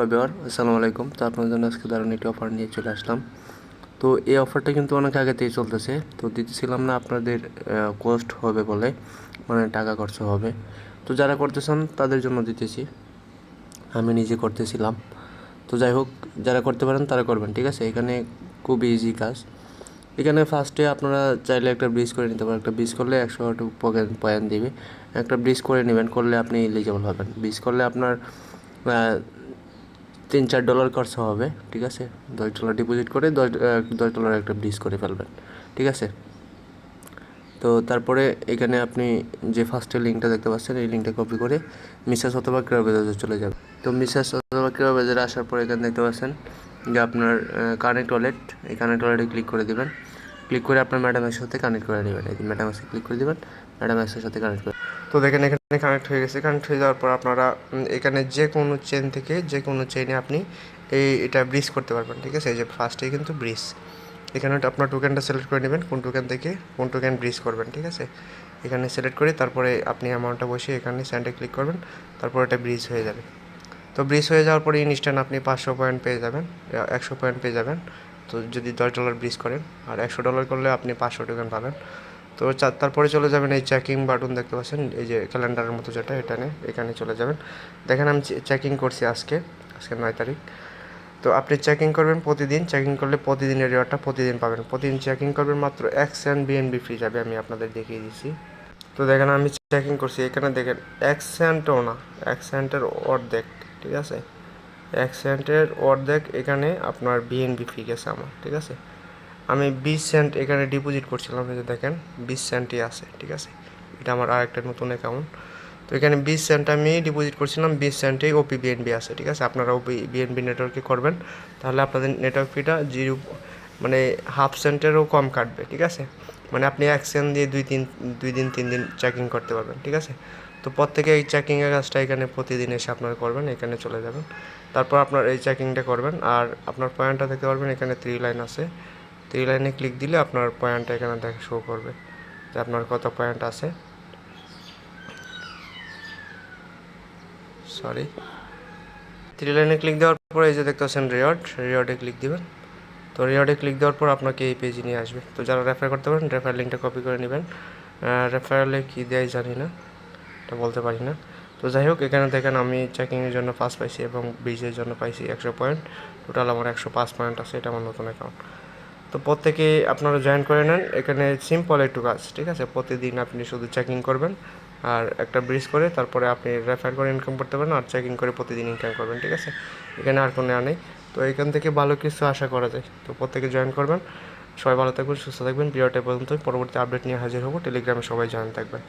Hello Bihar, আসসালামু আলাইকুম। তো আপনার জন্য আজকে দারুণ একটি অফার নিয়ে চলে আসলাম। তো এই অফারটা কিন্তু অনেক আগে থেকে চলতেছে, তো দিতেছিলাম না আপনাদের কস্ট হবে বলে, মানে টাকা খরচ হবে। তো যারা করতেছেন তাদের জন্য দিতেছি, আমি নিজে করতেছিলাম। তো যাই হোক, যারা করতে পারেন তারা করবেন, ঠিক আছে। এখানে খুব ইজি কাজ। এখানে ফার্স্টে আপনারা চাইলে একটা ব্রিজ করে নিতে পারেন। একটা ব্রিজ করলে 100 পয়েন্ট দিবে। একটা ব্রিজ করে নেবেন, করলে আপনি এলিজিবল হবেন। ব্রিজ করলে আপনার $3-4 খরচা হবে, ঠিক আছে। $10 ডিপোজিট করে $10 একটা ব্রিজ করে ফেলবেন, ঠিক আছে। তো তারপরে এখানে আপনি যে ফার্স্টের লিঙ্কটা দেখতে পাচ্ছেন, এই লিঙ্কটা কপি করে মিসেস অথবা ক্রিয়াবাজারে চলে যাবে। তো মিসেস অথবা ক্রিয়াবাজারে আসার পরে এখানে দেখতে পাচ্ছেন যে আপনার কানেক্ট ওয়ালেট, এই কানেক্ট ওয়ালেটে ক্লিক করে দেবেন। ক্লিক করে আপনার ম্যাডামের সাথে কানেক্ট করে নেবেন। এই ম্যাডামের ক্লিক করে দেবেন, ম্যাডামের সাথে কানেক্ট করে। তো দেখেন এখানে কানেক্ট হয়ে গেছে। কানেক্ট হয়ে যাওয়ার পর আপনারা এখানে যে কোনো চেন থেকে যে কোনো চেনে আপনি এটা ব্রিজ করতে পারবেন, ঠিক আছে। এই যে ফার্স্টেই কিন্তু ব্রিজ, এখানে আপনার টোকেনটা সিলেক্ট করে নেবেন, কোন টোকেন থেকে কোন টোকেন ব্রিজ করবেন, ঠিক আছে। এখানে সিলেক্ট করে তারপরে আপনি অ্যামাউন্টটা বসিয়ে এখানে সেন্ডে ক্লিক করবেন, তারপর এটা ব্রিজ হয়ে যাবে। তো ব্রিজ হয়ে যাওয়ার পরে ইনস্ট্যান্ট আপনি 500 পয়েন্ট পেয়ে যাবেন, 100 পয়েন্ট পেয়ে যাবেন। তো যদি $10 ব্রিজ করেন, আর $100 করলে আপনি 500 টোকেন পাবেন। তো তারপরে চলে যাবেন এই চেকিং বাটন দেখতে পাচ্ছেন, এই যে ক্যালেন্ডারের মতো যেটা, এখানে চলে যাবেন। দেখেন আমি চেকিং করছি আজকে 9 তারিখ। তো আপনি চেকিং করবেন প্রতিদিন, চেকিং করলে প্রতিদিনের রিওয়ার্ডটা প্রতিদিন পাবেন। প্রতিদিন চেকিং করবেন, মাত্র 1 সেন্ট বিএনবি ফ্রি যাবে, আমি আপনাদের দেখিয়ে দিচ্ছি। তো দেখেন আমি চেকিং করছি, এখানে দেখেন 1 সেন্টও না, 1 সেন্টের অর্ধেক, ঠিক আছে। 1 সেন্টের অর্ধেক এখানে আপনার বিএনবি ফ্রি গেছে আমার, ঠিক আছে। আমি 20 সেন্ট এখানে ডিপোজিট করছিলাম, এই যে দেখেন 20 সেন্টই আছে, ঠিক আছে। এটা আমার আরেকটা নতুন অ্যাকাউন্ট। তো এখানে 20 সেন্ট আমি ডিপোজিট করছিলাম, 20 সেন্টেই ওপি বিএনবি আছে, ঠিক আছে। আপনারা ওপি বিএনবি নেটওয়ার্কে করবেন, তাহলে আপনাদের নেটওয়ার্ক ফিটা 0, মানে হাফ সেন্টেরও কম কাটবে, ঠিক আছে। মানে আপনি 1 সেন্ট দিয়ে 2 দিন 3 দিন চেকিং করতে পারবেন, ঠিক আছে। তো প্রত্যেকে এই চেকিংয়ের কাজটা এখানে প্রতিদিন এসে আপনারা করবেন, এখানে চলে যাবেন। তারপর আপনার এই চেকিংটা করবেন, আর আপনার পয়েন্টটা দেখতে পারবেন, এখানে 3 লাইন আছে। 3 লাইনে ক্লিক দিলে আপনার পয়েন্টটা এখানে শো করবে যে আপনার কত পয়েন্ট আছে। সরি, 3 লাইনে ক্লিক দেওয়ার পরে এই যে দেখতে পাচ্ছেন রিওয়ার্ডে ক্লিক দিবেন। তো রিওয়ার্ডে ক্লিক দেওয়ার পর আপনাকে এই পেজে নিয়ে আসবে। তো যারা রেফার করতে পারেন, রেফার লিঙ্কটা কপি করে নেবেন। রেফারেলে কী দেয় জানি না, এটা বলতে পারি না। তো যাই হোক, এখানে দেখেন আমি চেকিংয়ের জন্য 5 পাইছি এবং ব্রিজের জন্য পাইছি 100 পয়েন্ট। টোটাল আমার 105 পয়েন্ট আছে, এটা আমার নতুন অ্যাকাউন্ট। তো প্রত্যেকে আপনারা জয়েন করে নেন। এখানে সিম্পল একটু কাজ, ঠিক আছে। প্রতিদিন আপনি শুধু চেকিং করবেন, আর একটা ব্রিজ করে তারপরে আপনি রেফার করে ইনকাম করতে পারেন, আর চেকিং করে প্রতিদিন ইনকাম করবেন, ঠিক আছে। এখানে আর কোনো নেই। তো এখান থেকে ভালো কিছু আশা করা যায়। তো প্রত্যেকে জয়েন করবেন। সবাই ভালো থাকবেন, সুস্থ থাকবেন। ভিডিওটা পর্যন্ত, পরবর্তী আপডেট নিয়ে হাজির হবো। টেলিগ্রামে সবাই জয়েন থাকবেন।